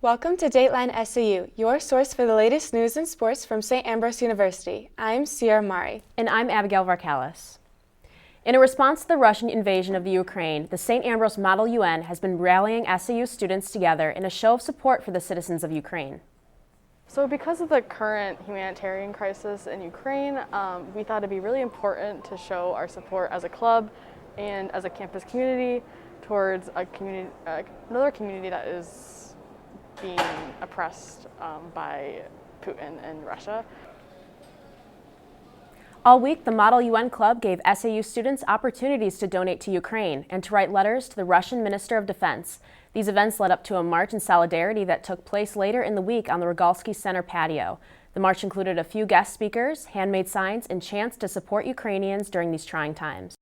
Welcome to Dateline SAU, your source for the latest news and sports from St. Ambrose University. I'm Sierra Mari. And I'm Abigail Varkalis. In a response to the Russian invasion of the Ukraine, the St. Ambrose Model UN has been rallying SAU students together in a show of support for the citizens of Ukraine. So because of the current humanitarian crisis in Ukraine, we thought it'd be really important to show our support as a club and as a campus community towards a community, another community that is being oppressed by Putin and Russia. All week, the Model UN Club gave SAU students opportunities to donate to Ukraine and to write letters to the Russian Minister of Defense. These events led up to a march in solidarity that took place later in the week on the Rogalski Center patio. The march included a few guest speakers, handmade signs, and chants to support Ukrainians during these trying times.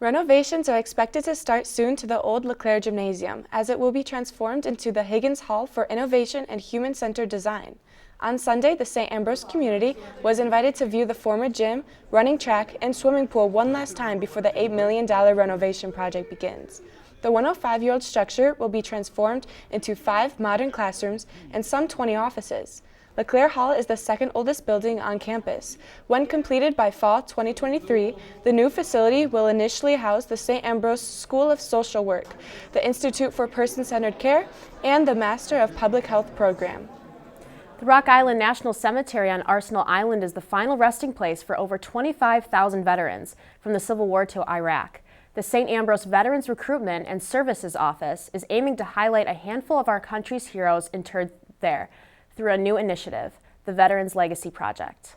Renovations are expected to start soon to the old Leclair Gymnasium, as it will be transformed into the Higgins Hall for Innovation and Human-Centered Design. On Sunday, the St. Ambrose community was invited to view the former gym, running track, and swimming pool one last time before the $8 million renovation project begins. The 105-year-old structure will be transformed into 5 modern classrooms and some 20 offices. Leclair Hall is the second oldest building on campus. When completed by fall 2023, the new facility will initially house the St. Ambrose School of Social Work, the Institute for Person-Centered Care, and the Master of Public Health program. The Rock Island National Cemetery on Arsenal Island is the final resting place for over 25,000 veterans from the Civil War to Iraq. The St. Ambrose Veterans Recruitment and Services Office is aiming to highlight a handful of our country's heroes interred there through a new initiative, the Veterans Legacy Project.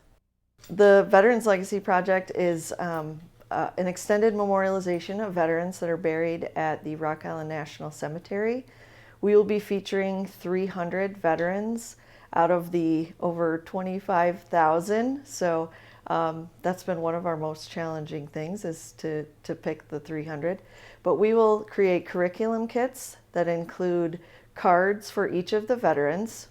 The Veterans Legacy Project is an extended memorialization of veterans that are buried at the Rock Island National Cemetery. We will be featuring 300 veterans out of the over 25,000. So that's been one of our most challenging things, is to pick the 300. But we will create curriculum kits that include cards for each of the veterans.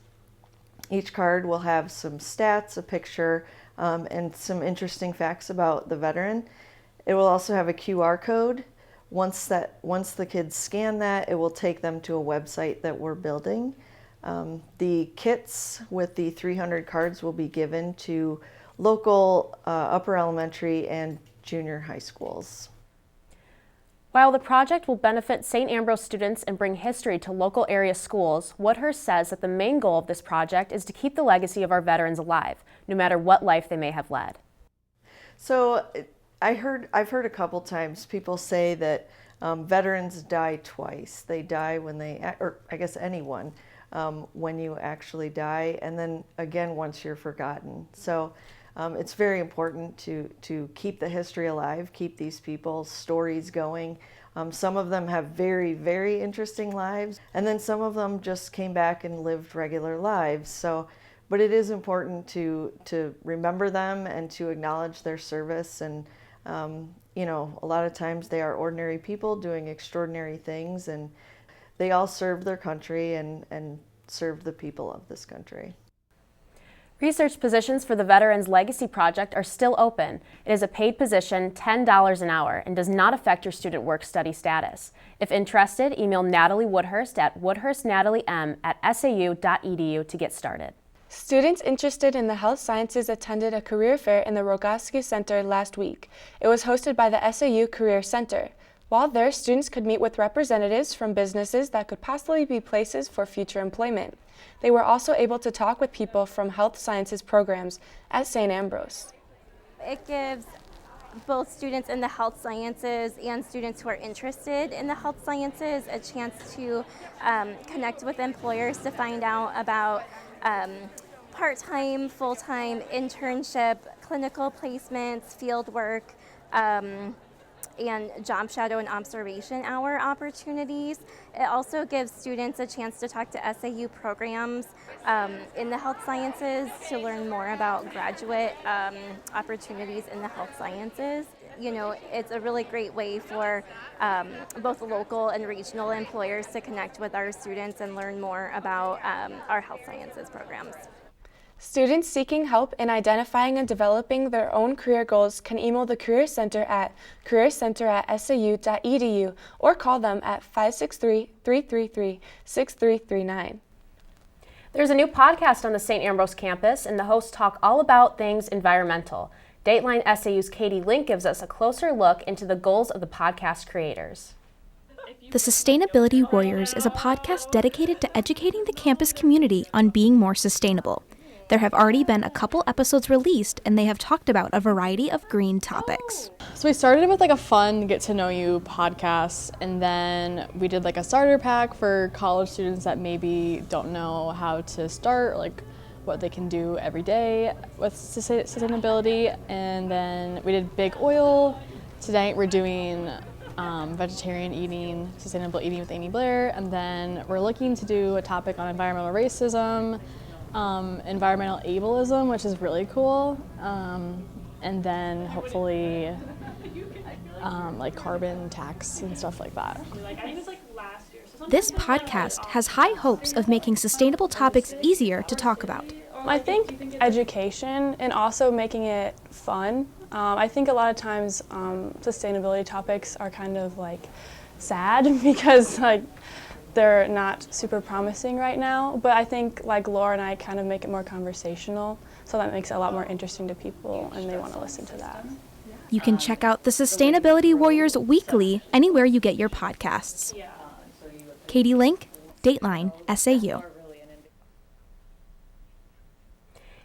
Each card will have some stats, a picture, and some interesting facts about the veteran. It will also have a QR code. Once the kids scan that, it will take them to a website that we're building. The kits with the 300 cards will be given to local upper elementary and junior high schools. While the project will benefit St. Ambrose students and bring history to local area schools, Woodhurst says that the main goal of this project is to keep the legacy of our veterans alive, no matter what life they may have led. So I've heard a couple times people say that veterans die twice. They die when they, or I guess anyone, when you actually die, and then again once you're forgotten. So it's very important to keep the history alive, keep these people's stories going. Some of them have very, very interesting lives, and then some of them just came back and lived regular lives. So, but it is important to remember them and to acknowledge their service. And you know, a lot of times they are ordinary people doing extraordinary things, and they all served their country and served the people of this country. Research positions for the Veterans Legacy Project are still open. It is a paid position, $10 an hour, and does not affect your student work-study status. If interested, email Natalie Woodhurst at woodhurstnataliem@sau.edu to get started. Students interested in the health sciences attended a career fair in the Rogalski Center last week. It was hosted by the SAU Career Center. While there, students could meet with representatives from businesses that could possibly be places for future employment. They were also able to talk with people from health sciences programs at St. Ambrose. It gives both students in the health sciences and students who are interested in the health sciences a chance to connect with employers to find out about part-time, full-time, internship, clinical placements, field work, and job shadow and observation hour opportunities. It also gives students a chance to talk to SAU programs in the health sciences to learn more about graduate opportunities in the health sciences. You know, it's a really great way for both local and regional employers to connect with our students and learn more about our health sciences programs. Students seeking help in identifying and developing their own career goals can email the Career Center at careercenter@sau.edu or call them at 563-333-6339. There's a new podcast on the St. Ambrose campus, and the hosts talk all about things environmental. Dateline SAU's Katie Link gives us a closer look into the goals of the podcast creators. The Sustainability Warriors is a podcast dedicated to educating the campus community on being more sustainable. There have already been a couple episodes released, and they have talked about a variety of green topics. So we started with like a fun get to know you podcast, and then we did like a starter pack for college students that maybe don't know how to start, like what they can do every day with sustainability. And then we did big oil. Tonight we're doing vegetarian eating, sustainable eating with Amy Blair, and then we're looking to do a topic on environmental racism, environmental ableism, which is really cool, and then hopefully like carbon tax and stuff like that. This podcast has high hopes of making sustainable topics easier to talk about. I think education and also making it fun. I think a lot of times sustainability topics are kind of like sad because like they're not super promising right now, but I think like Laura and I kind of make it more conversational, so that makes it a lot more interesting to people and they want to listen to that. You can check out the Sustainability Warriors weekly anywhere you get your podcasts. Katie Link, Dateline SAU.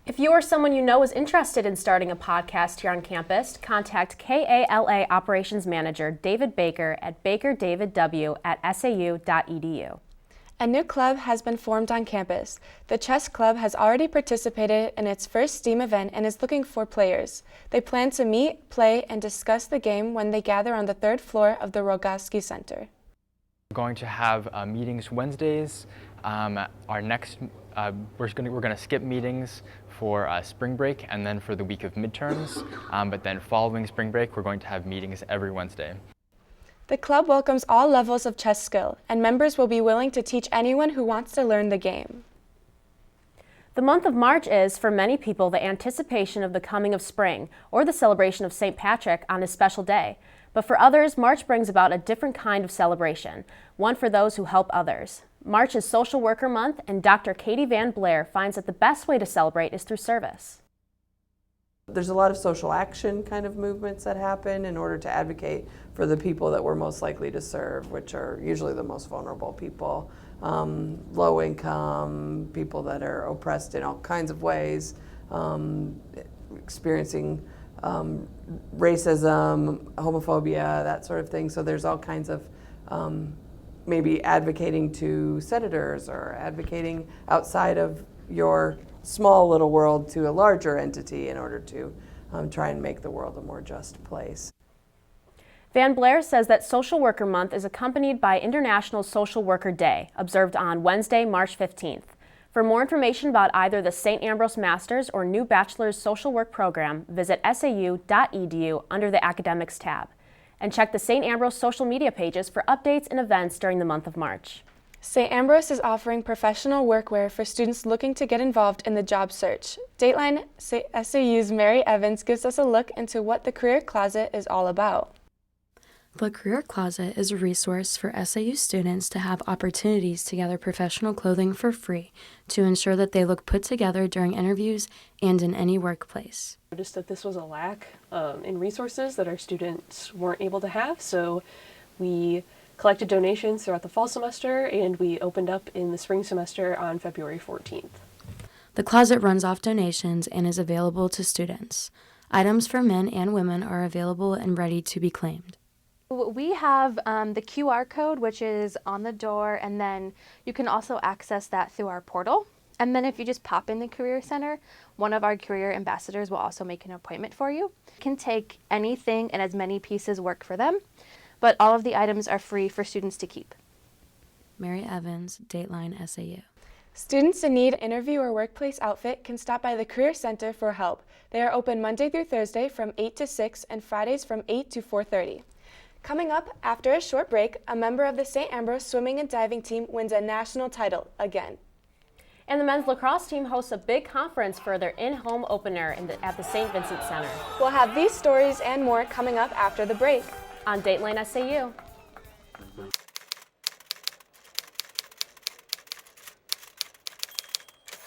If you or someone you know is interested in starting a podcast here on campus, contact KALA Operations Manager David Baker at bakerdavidw@sau.edu. A new club has been formed on campus. The chess club has already participated in its first STEAM event and is looking for players. They plan to meet, play, and discuss the game when they gather on the third floor of the Rogoski Center. We're going to have meetings Wednesdays. We're going to skip meetings for spring break and then for the week of midterms. But then following spring break, we're going to have meetings every Wednesday. The club welcomes all levels of chess skill, and members will be willing to teach anyone who wants to learn the game. The month of March is, for many people, the anticipation of the coming of spring or the celebration of St. Patrick on his special day. But for others, March brings about a different kind of celebration, one for those who help others. March is Social Worker Month, and Dr. Katie Van Blair finds that the best way to celebrate is through service. There's a lot of social action kind of movements that happen in order to advocate for the people that we're most likely to serve, which are usually the most vulnerable people, low income, people that are oppressed in all kinds of ways, experiencing racism, homophobia, that sort of thing. So there's all kinds of maybe advocating to senators or advocating outside of your small little world to a larger entity in order to try and make the world a more just place. Van Blair says that Social Worker Month is accompanied by International Social Worker Day, observed on Wednesday, March 15th. For more information about either the St. Ambrose Master's or new Bachelor's Social Work program, visit sau.edu under the Academics tab. And check the St. Ambrose social media pages for updates and events during the month of March. St. Ambrose is offering professional workwear for students looking to get involved in the job search. Dateline SAU's Mary Evans gives us a look into what the Career Closet is all about. The Career Closet is a resource for SAU students to have opportunities to gather professional clothing for free to ensure that they look put together during interviews and in any workplace. I noticed that this was a lack in resources that our students weren't able to have, so we collected donations throughout the fall semester and we opened up in the spring semester on February 14th. The closet runs off donations and is available to students. Items for men and women are available and ready to be claimed. We have the QR code, which is on the door, and then you can also access that through our portal. And then if you just pop in the Career Center, one of our career ambassadors will also make an appointment for you. You can take anything and as many pieces work for them, but all of the items are free for students to keep. Mary Evans, Dateline SAU. Students in need of an interview or workplace outfit can stop by the Career Center for help. They are open Monday through Thursday from 8 to 6 and Fridays from 8 to 4:30. Coming up, after a short break, a member of the St. Ambrose swimming and diving team wins a national title again. And the men's lacrosse team hosts a big conference for their in-home opener at the St. Vincent Center. We'll have these stories and more coming up after the break on Dateline SAU.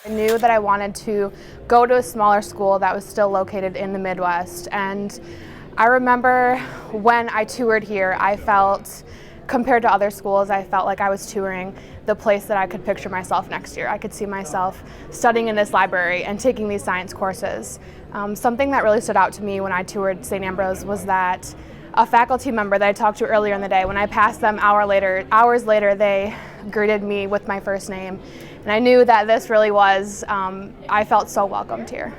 I knew that I wanted to go to a smaller school that was still located in the Midwest, and I remember when I toured here, I felt, compared to other schools, I felt like I was touring the place that I could picture myself next year. I could see myself studying in this library and taking these science courses. Something that really stood out to me when I toured St. Ambrose was that a faculty member that I talked to earlier in the day, when I passed them hours later, they greeted me with my first name. And I knew that this really was, I felt so welcomed here.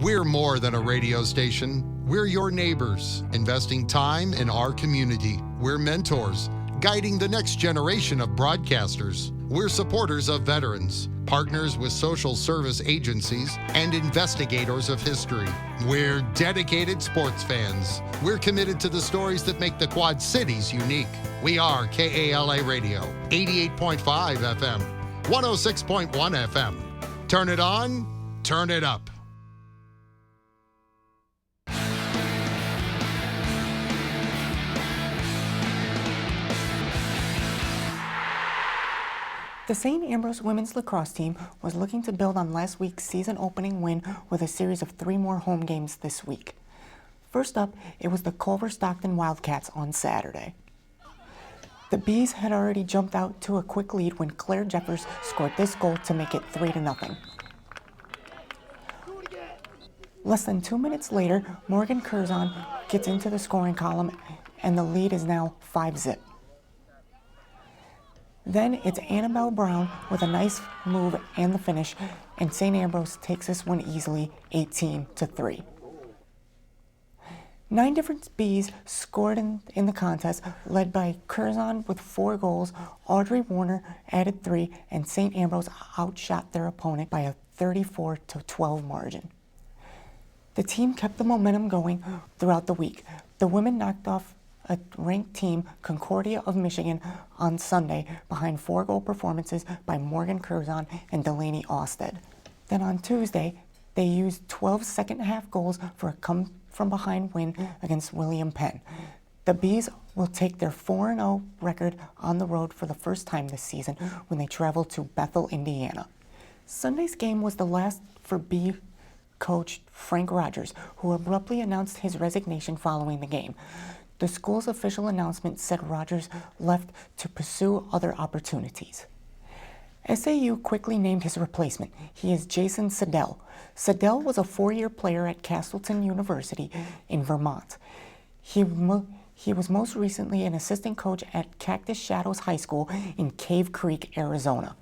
We're more than a radio station. We're your neighbors, investing time in our community. We're mentors, guiding the next generation of broadcasters. We're supporters of veterans, partners with social service agencies, and investigators of history. We're dedicated sports fans. We're committed to the stories that make the Quad Cities unique. We are KALA Radio, 88.5 FM, 106.1 FM. Turn it on, turn it up. The St. Ambrose women's lacrosse team was looking to build on last week's season-opening win with a series of 3 more home games this week. First up, it was the Culver-Stockton Wildcats on Saturday. The Bees had already jumped out to a quick lead when Claire Jeffers scored this goal to make it 3-0. Less than 2 minutes later, Morgan Curzon gets into the scoring column, and the lead is now 5-0. Then it's Annabelle Brown with a nice move and the finish, and St. Ambrose takes this one easily, 18-3. 9 different Bees scored in the contest, led by Curzon with 4 goals, Audrey Warner added 3, and St. Ambrose outshot their opponent by a 34-12 margin. The team kept the momentum going throughout the week. The women knocked off a ranked team, Concordia of Michigan, on Sunday behind 4-goal performances by Morgan Curzon and Delaney Austed. Then on Tuesday, they used 12 second-half goals for a come-from-behind win against William Penn. The Bees will take their 4-0 record on the road for the first time this season when they travel to Bethel, Indiana. Sunday's game was the last for Bee coach Frank Rogers, who abruptly announced his resignation following the game. The school's official announcement said Rogers left to pursue other opportunities. SAU quickly named his replacement. He is Jason Siddell. Siddell was a 4-year player at Castleton University in Vermont. He was most recently an assistant coach at Cactus Shadows High School in Cave Creek, Arizona.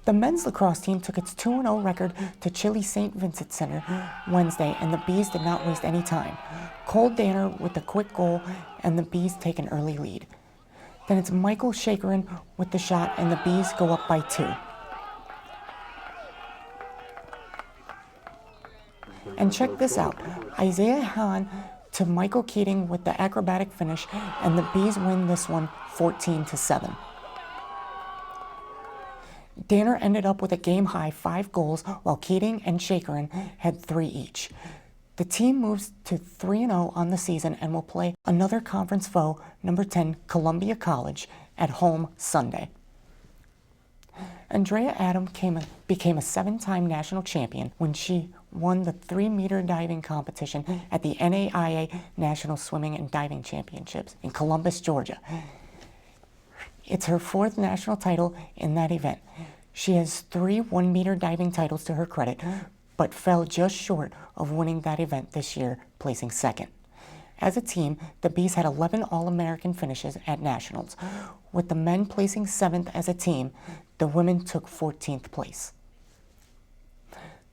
The men's lacrosse team took its 2-0 record to Chile St. Vincent Center Wednesday, and the Bees did not waste any time. Cole Danner with the quick goal, and the Bees take an early lead. Then it's Michael Shakerin with the shot, and the Bees go up by 2. And check this out. Isaiah Hahn to Michael Keating with the acrobatic finish, and the Bees win this one 14-7. Danner ended up with a game-high 5 goals, while Keating and Shakerin had 3 each. The team moves to 3-0 on the season and will play another conference foe, number 10, Columbia College, at home Sunday. Andrea Adam became a 7-time national champion when she won the 3-meter diving competition at the NAIA National Swimming and Diving Championships in Columbus, Georgia. It's her 4th national title in that event. She has 3 1-meter diving titles to her credit, but fell just short of winning that event this year, placing 2nd. As a team, the Bees had 11 All-American finishes at Nationals. With the men placing 7th as a team, the women took 14th place.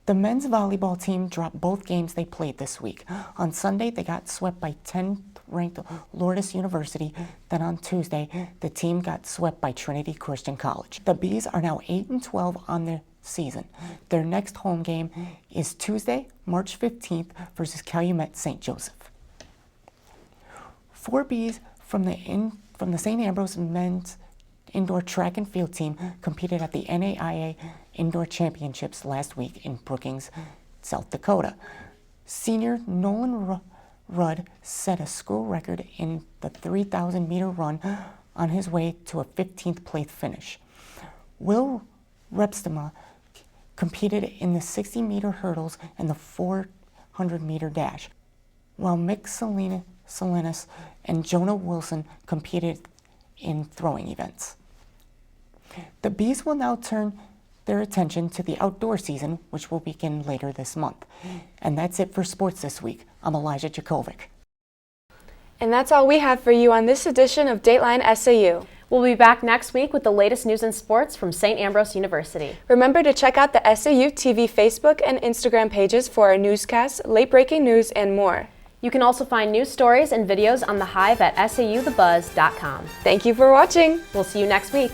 The men's volleyball team dropped both games they played this week. On Sunday, they got swept by 10th-ranked Lourdes University. Then on Tuesday, the team got swept by Trinity Christian College. The Bees are now 8-12 on the season. Their next home game is Tuesday, March 15th versus Calumet St. Joseph. 4 Bees from the St. Ambrose men's indoor track and field team competed at the NAIA Indoor Championships last week in Brookings, South Dakota. Senior Nolan Rudd set a school record in the 3,000-meter run on his way to a 15th place finish. Will Repstema competed in the 60-meter hurdles and the 400-meter dash, while Mick Salinas and Jonah Wilson competed in throwing events. The Bees will now turn their attention to the outdoor season, which will begin later this month. And that's it for sports this week. I'm Elijah Jakovic. And that's all we have for you on this edition of Dateline SAU. We'll be back next week with the latest news and sports from St. Ambrose University. Remember to check out the SAUtv Facebook and Instagram pages for our newscasts, late-breaking news, and more. You can also find news stories and videos on The Hive at SAUthebuzz.com. Thank you for watching. We'll see you next week.